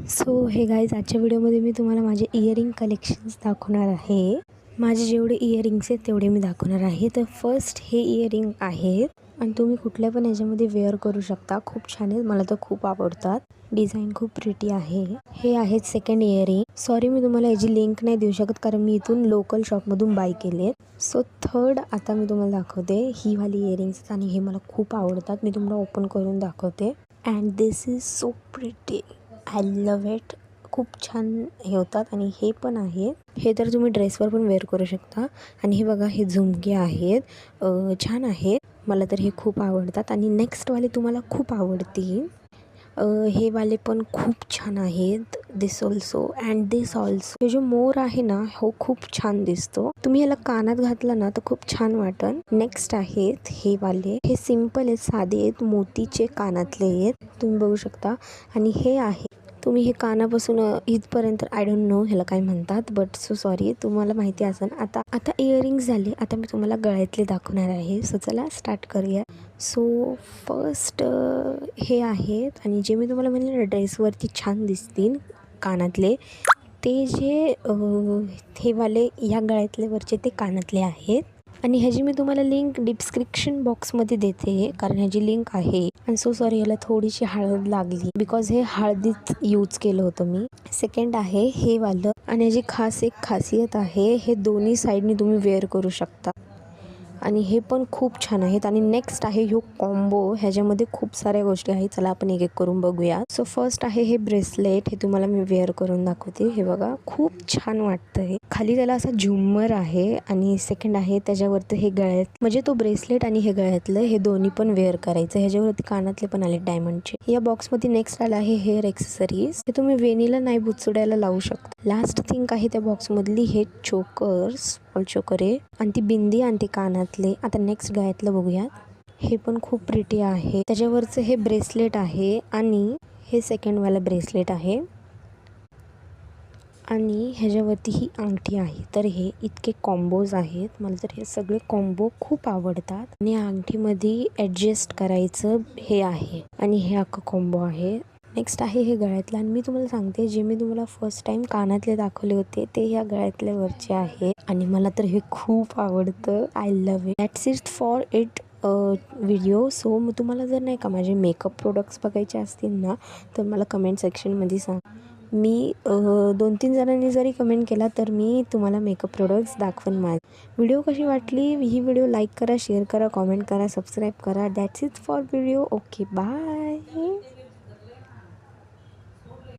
So हे guys, आजच्या व्हिडिओमध्ये मी तुम्हाला माझे इयरिंग कलेक्शन्स दाखवणार आहे. माझे जेवढे इयरिंग्स आहेत तेवढे मी दाखवणार आहे. तर फर्स्ट हे इयरिंग आहेत आणि तुम्ही कुठल्या पण ह्याच्यामध्ये वेअर करू शकता. खूप छान आहेत, मला तर खूप आवडतात. डिझाईन खूप प्रिटी आहे. हे आहेत सेकंड इयरिंग. सॉरी मी तुम्हाला याची लिंक नाही देऊ शकत कारण मी इथून लोकल शॉपमधून बाय केले. सो थर्ड आता मी तुम्हाला दाखवते ही वाली इयरिंग्स आणि हे मला खूप आवडतात. मी तुम्हाला ओपन करून दाखवते. And this is so pretty, I love it. खूप छान हे होतात आणि हे पण आहे. हे तर तुम्ही ड्रेसवर पण वेअर करू शकता. आणि हे बघा, हे झुमके आहेत, छान आहेत. मला तर हे खूप आवडतात. आणि नेक्स्टवाले तुम्हाला खूप आवडतील. हे वाले पण खूप छान आहेत. दिस ऑल्सो अँड दिस ऑल्सो. हे जो मोर आहे ना, हो खूप छान दिसतो. तुम्ही याला कानात घातला ना तर खूप छान वाटन. नेक्स्ट आहेत हे वाले. हे सिम्पल आहेत, साधे आहेत, मोतीचे कानातले आहेत, तुम्ही बघू शकता. आणि हे आहे, तुम्ही हे कानापासून इथपर्यंत, आय डोंट नो ह्याला काय म्हणतात, बट सो सॉरी, तुम्हाला माहिती असेल. आता इयरिंग्स झाले. आता मी तुम्हाला गळ्यातले दाखवणार आहे. सो चला स्टार्ट करूया. सो फर्स्ट हे आहेत आणि जे मी तुम्हाला म्हणले ना ड्रेसवरती छान दिसतील कानातले, ते जे हे वाले ह्या गळ्यातले वरचे ते कानातले आहेत. आणि ह्याची मी तुम्हाला लिंक डिस्क्रिप्शन बॉक्समध्ये देते कारण ह्याची लिंक आहे. आणि सो सॉरी, ह्याला थोडीशी हळद लागली बिकॉज हे हळदीत यूज केलं होतं मी. सेकंड आहे हे वालं आणि ह्याची एक खासियत आहे, हे दोन्ही साईडनी तुम्ही वेअर करू शकता आणि हे पण खूप छान आहेत. आणि नेक्स्ट आहे ह्यो कॉम्बो. ह्याच्यामध्ये खूप साऱ्या गोष्टी आहेत. चला आपण एक एक करून बघूया. सो फर्स्ट आहे हे ब्रेसलेट. हे तुम्हाला मी वेअर करून दाखवते. हे बघा, खूप छान वाटतं. हे खाली त्याला असा झुम्मर आहे. आणि सेकंड आहे त्याच्यावरती हे गळ्यात, म्हणजे तो ब्रेसलेट आणि हे गळ्यातलं हे दोन्ही पण वेअर करायचं. ह्याच्यावरती कानातले पण आले डायमंडचे. या बॉक्समध्ये नेक्स्ट आला आहे हेअर एक्सेसरीज. हे तुम्ही वेणीला नाही बुचुड्याला लावू शकता. लास्ट थिंग आहे त्या बॉक्समधली हे चोकर्स, चोकर आहे आणि ती बिंदी आणि ते कानातले. आता नेक्स्ट गळ्यातलं बघूयात. हे पण खूप प्रिटी आहे. त्याच्यावरचं हे ब्रेसलेट आहे आणि हे सेकंडवाला ब्रेसलेट आहे आणि ह्याच्यावरती ही अंगठी आहे. तर हे इतके कॉम्बोज आहेत. मला तर हे सगळे कॉम्बो खूप आवडतात. आणि या अंगठीमध्ये ॲडजस्ट करायचं हे आहे आणि हे अख्खं कॉम्बो आहे. नेक्स्ट आहे हे गळ्यातलं आणि मी तुम्हाला सांगते, जे मी तुम्हाला फर्स्ट टाइम कानातले दाखवले होते ते ह्या गळ्यातल्यावरचे आहे आणि मला तर हे खूप आवडतं. I love it. That's it for it video. So मग तुम्हाला जर नाही का माझे मेकअप प्रोडक्ट्स बघायचे असतील ना तर मला कमेंट सेक्शनमध्ये सांग. मी 2-3 जणांनी जरी कमेंट केला तर मी तुम्हाला मेकअप प्रोडक्ट्स दाखवेन. व्हिडिओ कशी वाटली, ही व्हिडिओ लाईक करा, शेअर करा, कॉमेंट करा, सबस्क्राईब करा. That's it for video. Okay, bye.